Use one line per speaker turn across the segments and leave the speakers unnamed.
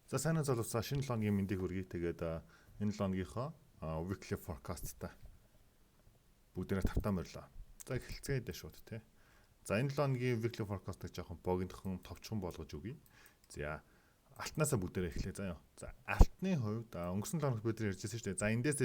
За сайн уу залуусаа шинэ 7 өдрийн мэндийг хүргэе. Тэгээд энэ 7 өнөөгийнхөө weekly forecast-та бүгдээрээ тавтаа морилоо. За эхэлцгээе шууд тий. За энэ 7 өдрийн weekly forecast-ыг жоохон богинохон товчхон болгож өгье. За алтнаасаа бүгдээрээ эхлэе заяа. За алтны хувьд өнгөрсөн 7 өнөخت бид ярьжсэн шүү дээ. За эндээс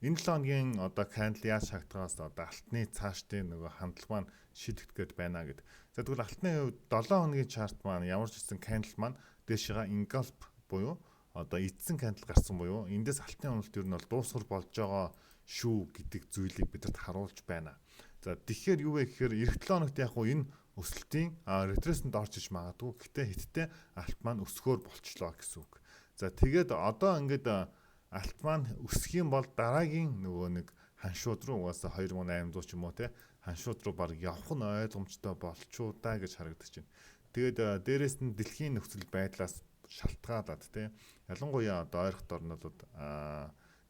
энэ 7 өдрийн одоо candle яаж шагтгаас одоо алтны цаашдын нөгөө хандлага маань шийдэгдэхэд байна гэд. За тэгвэл алтны хувьд 7 өдрийн chart маань ямар ч гэсэн candle маань дээшээ engulf буюу одоо эзэн candle гарсан буюу эндээс алтны уналт ер нь бол дуусгал болж байгаа шүү гэдэг зүйлийг бидэд харуулж байна. За тэгэхээр юу вэ гэхээр эх 7 өнөخت яг уу энэ өсөлтийн ретресэнд орж иж магадгүй. Гэхдээ хиттэй алт маань өсгөөр болчлоо гэсэн үг. За тэгээд одоо ингээд алт маань өсөх юм бол дараагийн нөгөө нэг ханшууд руу угаасаа 2800 ч юм уу те ханшууд руу баг явах нь ойлгомжтой болчуу да гэж харагдаж байна. Тэгээд дээрэс нь дэлхийн нөхцөл байдлаас шалтгаалаад те ялангуяа одоо ойрхон орнуудад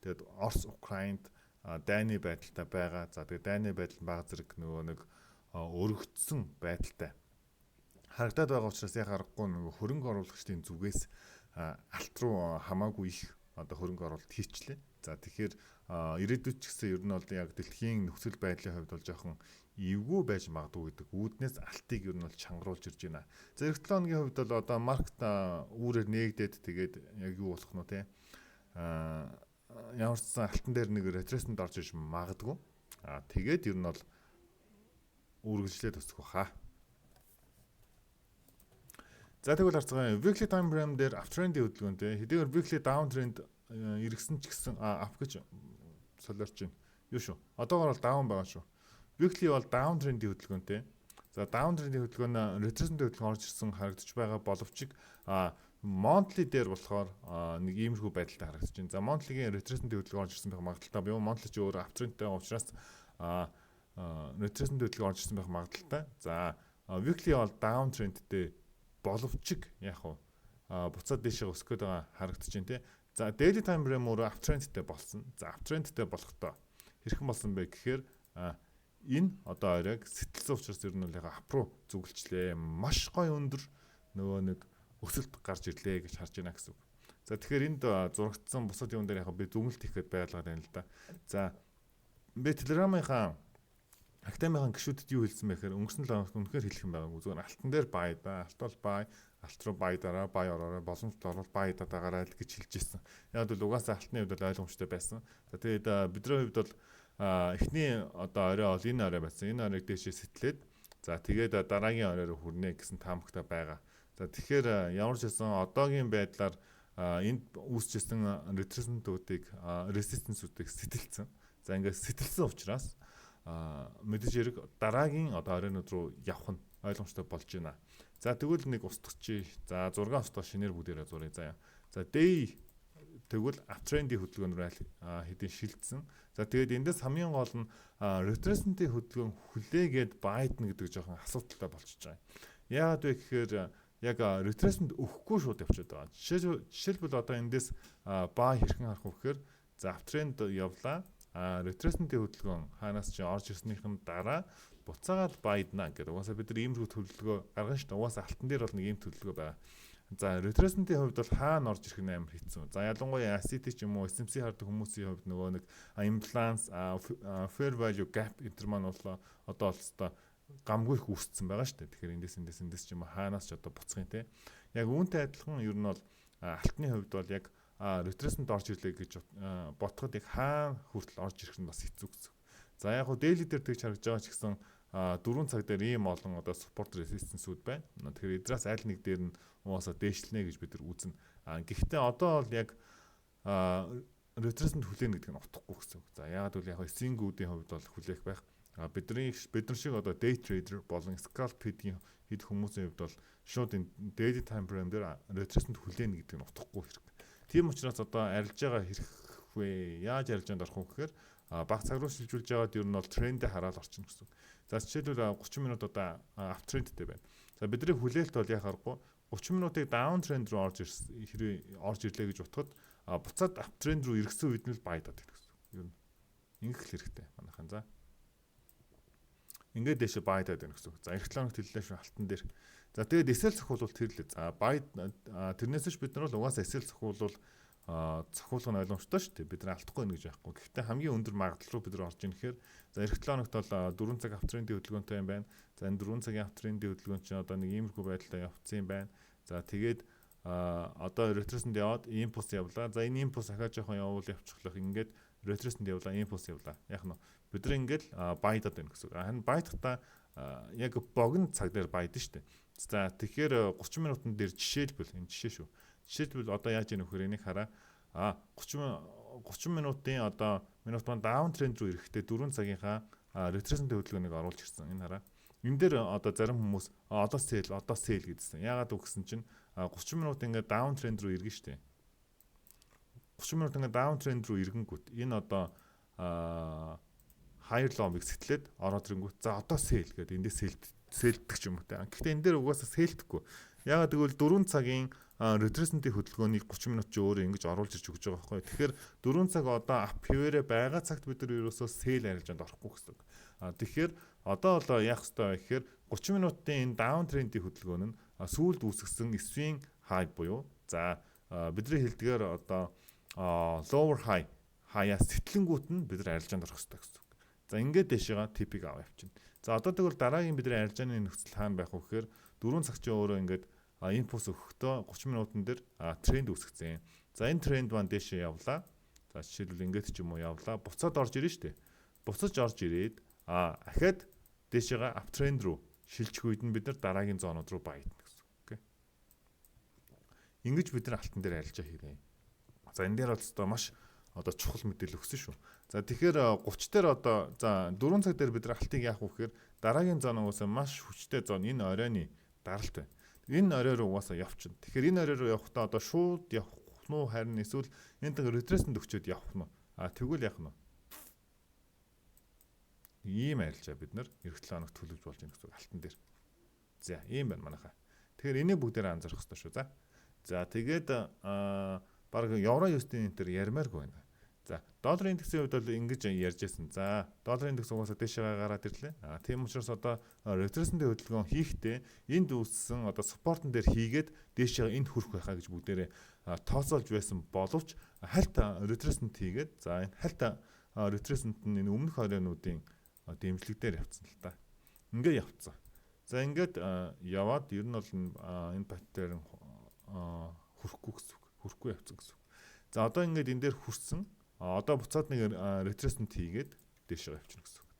тэгээд Орос, Украинд дайны байдалтай байгаа. За тэгээд дайны байдал баг зэрэг нөгөө нэг өргөцсөн байдалтай харагдаад байгаа учраас яг аргагүй нөгөө хөрөнгө оруулагчдын зүгээс алт руу хамаагүй их одоо хөрөнгө оруулалт хийчлээ. За тэгэхээр ирээдүйд ч гэсэн ер нь бол яг дэлхийн нөхцөл байдлын хувьд бол жоохон эвгүй байж магадгүй гэдэг үүднээс алтыг ер нь бол чангаруулж ирж байна. За эх 7 өдрийн хувьд бол одоо маркет үүрээр нээгдээд тэгээд яг юу болох нь вэ те ямар ч алтан дээр нэг ретресэнд орж иж магадгүй. Тэгээд ер нь бол үргэлжлээд өсөх баха. За тэгвэл харцгаа weekly time frame дээр uptrend-ийн хөдөлгөөнтэй хэдийгээр weekly downtrend иргэсэн ч гэсэн up гэж солиорч байна. Юу шүү. Одоогоор бол down байгаа шүү. Weekly бол downtrend-ийн хөдөлгөөнтэй. За downtrend-ийн хөдөлгөөн retracement хөдөлгөөн орж ирсэн харагдаж байгаа боловч monthly дээр болохоор нэг иймэрхүү байдалтай харагдаж байна. За monthly-гийн retracement хөдөлгөөн орж ирсэн байх магадaltaй. Буюу monthly ч өөр uptrend-тэй учраас retracement хөдөлгөөн орж ирсэн байх магадaltaй. За weekly бол downtrend-тэй боловч яг уу буцаад дэшээ өсөх гээд байгаа харагдаж байна тий. За daily time frame өөрөө uptrend-тэй болсон. За uptrend-тэй болохдоо хэрхэн болсон бэ гэхээр энэ одоо оройг сэтгэлзэн учраас ер нь яг ап руу зүгэлжлээ. Маш гой өндөр нөгөө нэг өсөлт гарч ирлээ гэж харж байна гэсэн үг. За тэгэхээр энд зурагдсан бусад юм дээр яг би дүгнэлт хийхэд байлгаад байна л да. За би Telegram-ынхаа академийн гишүүдэд юу хэлсэн бэ гэхээр өнгөрсөн 7 хоногт үнэхээр хэлэх юм байгаагүй. Зүгээр алтан дээр бай да. Алт бол бай, алт руу бай дараа, бай ороорой, боломжтой орвол бай дагаарай л гэж хэлж ирсэн. Яг бол угаасаа алтны хувьд бол ойлгомжтой байсан. За тэгээд бидний хувьд бол эхний одоо орой бол энэ орой байсан. Энэ оройг дэшээ сэтлээд за тэгээд дараагийн орой руу хүрнэ гэсэн таамагтай байгаа. За тэгэхээр ямар ч байсан одоогийн байдлаар энд үүсчихсэн ретресентүүдийг resistance-үүдийг сэтэлсэн. За ингээд сэтэлсэн учраас мэдээж хэрэг дараагийн одоо оройнууд руу явах нь ойлгомжтой болж байна. За тэгвэл нэг устгачи. За 6 устгах шинээр бүгдээрээ зуръя заяа. За day тэгвэл uptrend-ийн хөдөлгөөнөөр хэдийн шилжсэн. За тэгээд эндээс хамгийн гол нь retracement-ийн хөдөлгөөн хүлээгээд байдна гэдэг жоохон асуудалтай болчихж байгаа. Яагаад вэ гэхээр яг retracement өгөхгүй шууд явчихад байгаа. Жишээлбэл одоо эндээс buy хэрхэн харах вэ гэхээр за uptrend явлаа. Retracement-ийн хөдөлгөөн хаанаас ч орж ирснийхэн дараа буцаагаад байдна гэдэг. Угаасаа бид нар иймэрхүү төлөвлөгөө гаргана шүү дээ. Угаасаа алтан дээр бол нэг ийм төлөвлөгөө байгаа. За retracement-ийн хувьд бол хаана орж ирэх нь амар хэцүү. За ялангуяа ACT ч юм уу SMC хардаг хүмүүсийн хувьд нөгөө нэг imbalance, fair value gap энэ маань бол одоо олстой гамгүй их үүссэн байгаа шүү дээ. Тэгэхээр эндээс ч юм уу хаанаас ч одоо буцах юм те. Яг үүнтэй адилхан ер нь бол алтны хувьд бол яг retracement орж ирлээ гэж бодоход яг хаана хүртэл орж ирэх нь бас хэцүү гэсэн. За яг хөө daily дээр тэгж харагдж байгаа ч гэсэн 4 цаг дээр ийм олон одоо support resistance-үүд байна. Тэгэхээр эднээс аль нэг дээр нь угаасаа дээшлэнэ гэж бид нар үзнэ. Гэхдээ одоо бол яг retracement хүлээнэ гэдэг нь утгагүй гэсэн. За яагаад гэвэл яг эсрэгүүдийн хувьд бол хүлээх байх. Бид нар шиг одоо day trader болон scalp хийдэг хүмүүсийн хувьд бол шууд энэ daily time frame дээр retracement хүлээнэ гэдэг нь утгагүй хэрэг. Тийм учраас одоо арилж байгаа хэрэг вэ? Яаж арилж байгаанд орох вэ гэхээр баг цаг руу шилжүүлж байгаад ер нь бол трендээ хараад орчихно гэсэн. За жишээлбэл 30 минут одоо аптрендтэй байна. За бидний хүлээлт бол яг харахгүй 30 минутыг даун тренд руу орж ирлээ гэж утгад буцаад аптренд руу эргэсэн үед нь л байдаад байна гэсэн. Ер нь ингэх хэрэгтэй манайхан. За ингээд дэше байдаад байна гэсэн. За эх 7 хоногт хэллээ шүү алтан дээр. За тэгээд эсэл цохиулбал тэр л. За бай тэрнээс ч бид нар бол угаасаа эсэл цохиулбал цохиулах нь ойлгомжтой шүү дээ. Бид нар алдахгүй нэг гэж байхгүй. Гэхдээ хамгийн өндөр магадлал руу бид нар орж ийн гэхээр за эх 7 хоногт бол 4 цаг автрын хөдөлгөөнтэй юм байна. За энэ 4 цагийн автрын хөдөлгөөн чинь одоо нэг иймэрхүү байдлаар явцсан юм байна. За тэгээд одоо ретресэнд яваад импульс явлаа. За энэ импульс ахаа жоохон явуул явчихлах ингээд ретресэнд явлаа, импульс явлаа. Яг нь бид нар ингээд байдаад байна гэсэн үг. Харин байдахдаа яг богино цаг дээр байдсан шүү дээ. За тэгэхээр 30 минутын дээр жишээлбэл энэ жишээ шүү. Жишээлбэл одоо яаж яах вэ энийг хараа. 30 минутын одоо минут маань даун тренд руу ирэхдээ 4 цагийнхаа ретресэнтэй хөдөлгөөнийг оруулж ирсэн. Энэ хараа. Энэ дээр одоо зарим хүмүүс одоо сэл гэдсэн. Яагаад үг гэсэн чинь 30 минут ингээд даун тренд руу иргэн штэ. 30 минут ингээд даун тренд руу иргэнгүүт энэ одоо higher low-ыг сэтлээд ороод ирэнгүүт за одоо сэл гэдэг эндээ сэлдэх ч юм уу те. Гэхдээ энэ дээр угаасаа сэлдэхгүй. Яагаад гэвэл 4 цагийн ретресэнтийн хөдөлгөөнийг 30 минут ч өөрөө ингэж оруулж ирж өгч байгаа байхгүй. Тэгэхээр 4 цаг одоо ап хിവэрэ байгаа цагт бид нар ерөөсөө сэл арилжаанд орохгүй гэсэн үг. Тэгэхээр одоо бол яах ёстой вэ гэхээр 30 минутын энэ даун трендийн хөдөлгөөн нь сүүлд үүсгэсэн эсвийн хай буюу за бидний хэлдгээр одоо lower хаяа сэтлэнгүүт нь бид нар арилжаанд орох ёстой гэсэн үг. За ингээд дэшега типийг аваа явчихна. За одоо тэгвэл дараагийн бидний арилжааны нөхцөл хаана байх вэ гэхээр 4 цагчийн өөрөө ингээд импульс өгөхдөө 30 минутын дээр тренд үүсгэсэн. За энэ тренд маань дээшээ явлаа. За жишээлбэл ингээд ч юм уу явлаа. Буцаад орж ирнэ шүү дээ. Буцаж орж ирээд ахаад дээшээгээ ап тренд руу шилжих үед нь бид нар дараагийн зоонууд руу баядна гэсэн үг. Окей. Ингэж бид нар алтан дээр арилжаа хийрээ. За энэ дээр бол маш одоо чухал мэдээлэл өгсөн шүү. За тэгэхээр 30 дээр одоо за 4 цаг дээр бид нар алтыг яах вэ гэхээр дараагийн зоноос маш хүчтэй зон энэ оройны даралт байна. Энэ орой руу угаасаа явчихна. Тэгэхээр энэ орой руу явахдаа одоо шууд явах нь уу харин эсвэл энэ дэг ретресэнд өгчөөд явах нь уу? Тэгвэл яах нь вэ? Ийм арилжаа бид нар эх 7 хоног төлөвлөж болж байна гэсэн алтан дээр. За ийм байна манайхаа. Тэгэхээр энийг бүгдээр анзаарах хэрэгтэй шүү. За тэгээд баг евро USD-ийн энэ төр ярмааргүй байна. За долларын индексийн хувьд бол ингэж ярьж байсан. За долларын индекс угаасаа дэшээ гараад ирлээ. Тийм учраас одоо ретресэндийн хөдөлгөөн хийхдээ энд үүссэн одоо суппортон дээр хийгээд дэшээ энд хүрэх байхаа гэж бүгдээрээ тооцоолж байсан боловч хальт ретресэнд хийгээд за энэ хальт ретресэнд нь энэ өмнөх оройнуудын дэмжлэг дээр явцсан л та. Ингээ явцсан. За ингээд яваад ер нь бол энэ паттерн хүрхгүй гэсэн үг. Хүрхгүй явцсан гэсэн үг. За одоо ингээд энэ дээр хүрсэн. Одоо буцаад нэг ретресэнд хийгээд дээшээ явчихна гэсэн үг.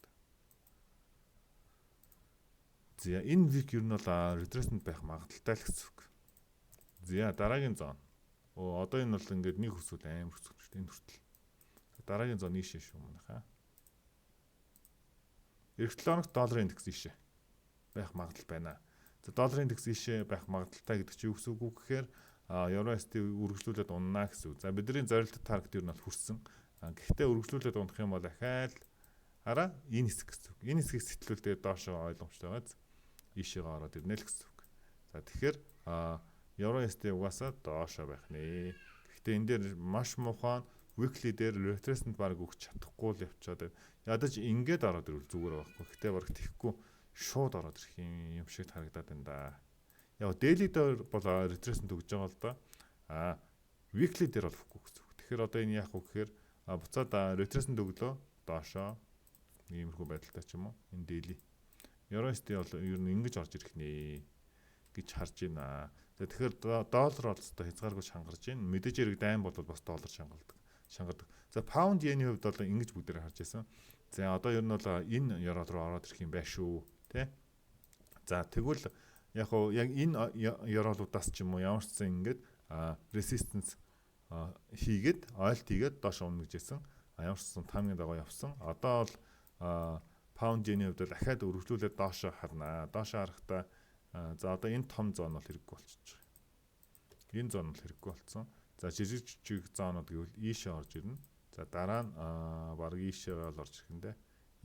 За энэ вик ер нь бол ретресэнд байх магадaltaй л гэсэн үг. За дараагийн зон. Одоо энэ бол ингээд нэг хүсвэл амар өсөж байна энэ хүртэл. Дараагийн зон ийшээ шүү манайхаа. Эх 7 хоногт долларын индекс ийшээ байх магадлал байна. За долларын индекс ийшээ байх магадaltaй гэдэг чинь юу гэсэн үг вэ гэхээр евро USD үргэлжлүүлээд унана гэсэн үг. За бидний зорилттой таргет юу нь бол хүрсэн. Гэхдээ үргэлжлүүлээд унах юм бол дахиад хараа энэ хэсэг гэсэн үг. Энэ хэсгийг сэтгүүлдээ доошоо ойлгомжтой байгааз ийшээгээ ороод ирнэ л гэсэн үг. За тэгэхээр евро USD угаасаа доошоо байх нэ. Гэхдээ энэ дээр маш муухай weekly дээр retracement баг өгч чадахгүй л явчаад ядаж ингээд ороод ирвэл зүгээр байхгүй. Гэхдээ баг тэхгүй шууд ороод ирэх юм шиг харагдаад байна да. Яг daily дээр бол retracement өгж байгаа л да. Weekly дээр бол өгөхгүй гэсэн үг. Тэгэхээр одоо энэ яах вэ гэхээр буцаад retracement өглөө доошоо иймэрхүү байдалтай ч юм уу энэ daily. Euro USD бол ер нь ингэж орж ирэх нэ гэж харж байна. Тэгэхээр доллар бол одоо хязгааргүй шангарч байна. Мэдээж хэрэг дайм бол бас доллар шангардаг. За pound yen-ийн хувьд бол ингэж бүгдээр харж байсан. За одоо ер нь бол энэ euro руу ороод ирэх юм байна шүү, тэ. За тэгвэл яг энэ euro-луудаас ч юм уу ямар ч зэн ингээд resistance хийгээд ойлт хийгээд доош унах гэжсэн. Ямар ч зэн тамгийн дагуу явсан. Одоо бол pound yen-ийн хувьд дахиад өргөжлүүлээд доош харнаа. Доош харахтаа за одоо энэ том зон бол хэрэггүй болчихж байгаа. Энэ зон бол хэрэггүй болсон. За жижиг зоонууд гэвэл ийшээ орж ирнэ. За дараа нь баг ийшээ бол орж ирэхэндээ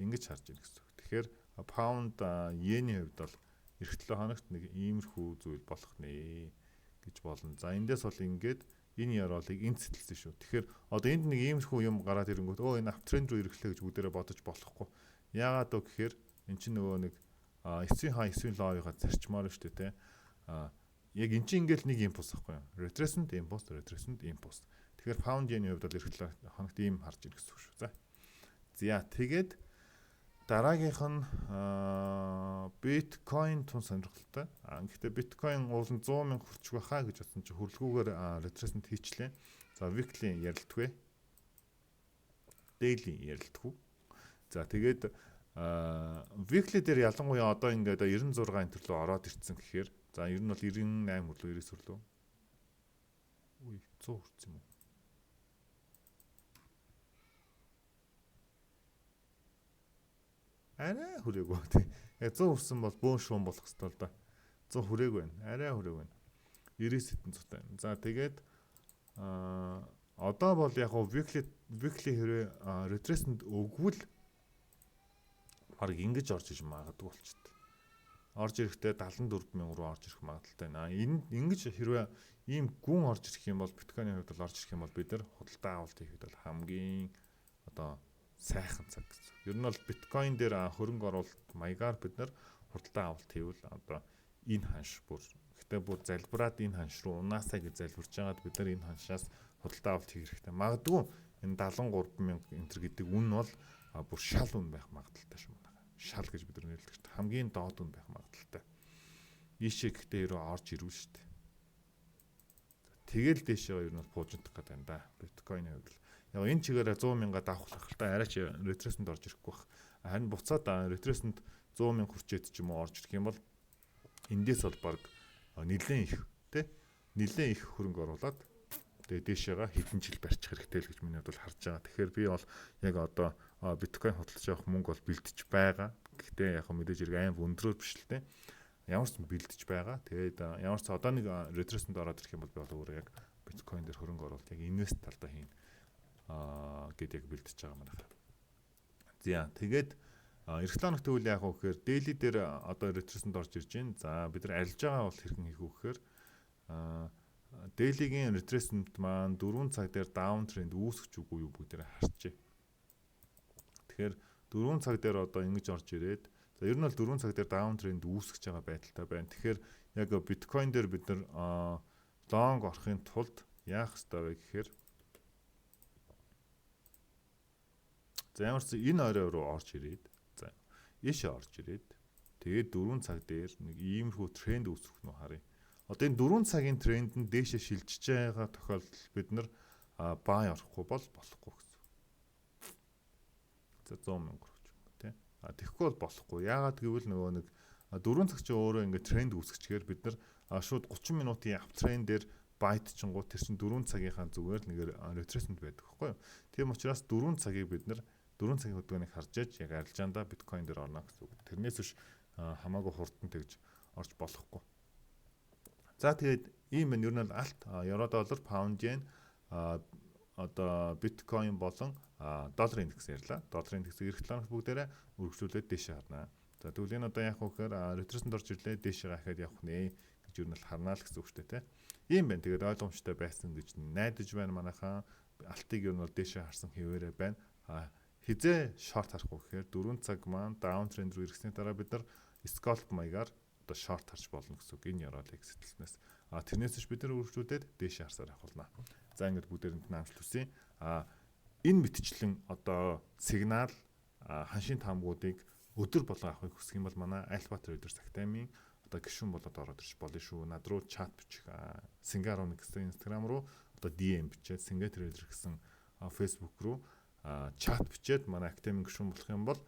ингэж харж ирнэ гэсэн үг. Тэгэхээр pound yen-ийн хувьд бол эх 7 хоногт нэг иймэрхүү зүйл болох нэ гэж болно. За эндээс бол ингээд энэ яролыг энд сэтэлсэн шүү. Тэгэхээр одоо энд нэг иймэрхүү юм гараад ирэнгүүт энэ аптрend руу ирэхлээ гэж бүгдээрээ бодож болохгүй. Яагаад вэ гэхээр эн чинь нөгөө нэг эсвийн хай эсвийн лоогоо зарчмаар шүү дээ, тэ. Яг эн чинь ингээл нэг импульс байхгүй юу? Retracement impulse, retracement impulse. Тэгэхээр pound yen-ийн хувьд бол эргэлт хоногт ийм харж ир гэсэн үг шүү. За тэгээд дараагийнх нь биткойн тун сонирхолтой. Гэхдээ биткойн уулын 100 мянга хүрчих байхаа гэж бодсон чи хөрлгүүгээр retracement хийчлээ. За weekly ярилтгүй. Daily ярилтгүй. За тэгээд weekly дээр ялангуяа одоо ингээд 96 энэ төрлөө ороод ирсэн гэхээр за ер нь бол 98 хүрлөө 90 хүрлөө. Үй 100 хүрсэн юм уу? Арай хүрээгүй тий. Яг 100 хүрсэн бол бөөн шуун болох хэвээр л да. 100 хүрээгүй байна. Арай хүрээгүй байна. 90 сэтэн зутай. За тэгээд одоо бол яг weekly хэрэг retracement өгвөл баг ингэж орж иж магадгүй болчихдээ. Орж ирэхдээ 74 мянга руу орж ирэх магадaltaй байна. Ингэж хэрвээ ийм гүн орж ирэх юм бол биткойны хувьд бол орж ирэх юм бол бид нар худалдаа авалт хийхэд бол хамгийн одоо сайхан цаг гэсэн. Ер нь бол биткойн дээр хөрөнгө оруулалт маягаар бид нар худалдаа авалт хийвэл одоо энэ ханш бүр гэхдээ бүр залбираад энэ ханш руу унаасаа гэж залбирч байгаад бид нар энэ ханшаас худалдаа авалт хийх хэрэгтэй. Магадгүй энэ 73 мянга энэ гэдэг үн бол бүр шал үн байх магадaltaй шүү. Шал гэж бид нар нэрлэдэг чинь хамгийн доод үн байх магадaltaй. Ийшээ гэхдээ ерөө орж ирвэ шүү дээ. Тэгэл дээшээ ер нь бууждах гэдэг юм да. Биткойны хувьд л. Яг энэ чигээрээ 100 мянга давхлах хэрэгтэй арай ч retracement орж ирэхгүй байх. Харин буцаад retracement 100 мянга хүрчээд ч юм уу орж ирэх юм бол эндээс бол баг нэлээд их тий нэлээд их хөрөнгө оруулаад тэгээ дээшээгээ хэдэн жил барьчих хэрэгтэй л гэж миний хувьд бол харж байгаа. Тэгэхээр би бол яг одоо биткойн хөдөлж явах мөнгө бол бэлдэж байгаа. Гэхдээ яг мэдээж хэрэг аим өндрөөр биш л тий. Ямар ч бэлдэж байгаа. Тэгээд ямар ч одоо нэг retracement ороод ирэх юм бол би бол өөрөө яг биткойн дээр хөрөнгө оруулалт яг инвест талдаа хийн гэдэг яг бэлдэж байгаа манайхаа. За тэгээд эх хоногт үйл яг уу гэхээр daily дээр одоо retracement орж ирж байна. За бид нар арилж байгаа бол хэрхэн хийх вэ гэхээр daily-гийн retracement маань 4 цаг дээр down trend үүсгэж үгүй юу бүгдээр харчээ. Тэгэхээр 4 цаг дээр одоо ингэж орж ирээд за ер нь бол 4 цаг дээр down trend үүсгэж байгаа байдалтай байна. Тэгэхээр яг биткойн дээр бид нар long орохын тулд яах ёстой вэ гэхээр за ямар ч энэ орой руу орж ирээд за ийшээ орж ирээд тэгээд 4 цаг дээр нэг иймэрхүү тренд үүсгэх нь харъя. Одоо энэ 4 цагийн тренд нь дээшээ шилжиж байгаа тохиолдолд бид нар buy орохгүй бол болохгүй гэсэн. За 100 мянга ч юм уу тий. Тэгэхгүй бол болохгүй. Яагаад гэвэл нөгөө нэг 4 цаг чи өөрөө ингээд тренд үүсгэчихээр бид нар шууд 30 минутын аптрend дээр байтчингууд тэр чин 4 цагийнхаа зүгээр нэгээр retracement байдаг байхгүй юу. Тийм учраас 4 цагийг бид нар 4 цагийн хөдөлгөөнийг харж яаж яг арилжаандаа биткойн дээр орно гэсэн үг. Тэрнээс биш хамаагүй хурдан тэгж орж болохгүй. За тэгээд ийм байна. Ер нь алт евро доллар, паунд yen одоо биткойн болон долларын индекс ярьлаа. Долларын индекс эх хоногт бүгдээрээ үргэлжлүүлээд дээшээ харна. За тэгвэл энэ одоо яах вэ гэхээр retracement орж ирлээ дээшээ гахаад явах нэ гэж ер нь л харнаа л гэсэн үг шүү дээ, тэ. Ийм байна. Тэгээд ойлгомжтой байсан гэж найдаж байна манайхаа. Алтыг ер нь бол дээшээ харсан хэвээрээ байна. Хизээ шорт харах вэ гэхээр 4 цаг маань даун тренд рүү ирэхсний дараа бид нар scalp маягаар одоо шорт харж болно гэсэн үг. Энэ яроолыг сэтгэлснээс. Тэрнээс ч бид нар үргэлжлүүлээд дээшээ харсаар явуулна. За ингээд бүгдээрэнд наамжлал үсэ. Энэ мэтчлэн одоо сигнал ханшийн таамгуудыг өдөр болгон авахыг хүсэх юм бол манай Alpha Traders Academy одоо гишүүн болоод ороод ирж болно шүү. Над руу чат бичих. Singaron гэсэн Instagram руу одоо DM бичээд Singa Trader гэсэн Facebook руу чат бичээд манай Academy гишүүн болох юм бол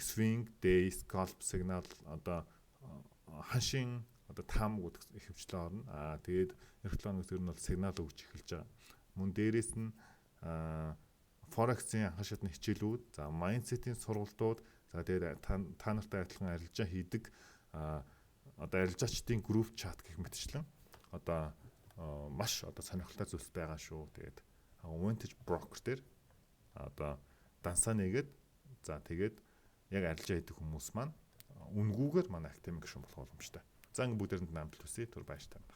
swing, day, scalp signal одоо ханшийн одоо таамгууд их хвчлээ орно. Тэгээд эх хоногт ер нь бол сигнал өгч эхэлж байгаа. Мөн дээрээс нь Forex-ийн анхан шатны хичээлүүд, за mindset-ийн сургалтууд, за тэгээд та нартай адилхан арилжаа хийдэг одоо арилжаачдын group chat гэх мэтчлэн одоо маш одоо сонирхолтой зүйлс байгаа шүү. Тэгээд Vintage Broker дээр одоо дансаа нэгээд за тэгээд яг арилжаа хийдэг хүмүүс маань үнгүүгээр манай академик гишүүн болох боломжтой. За ингэ бүгдээрэнд наамдал хүсье. Түр баяртай байна.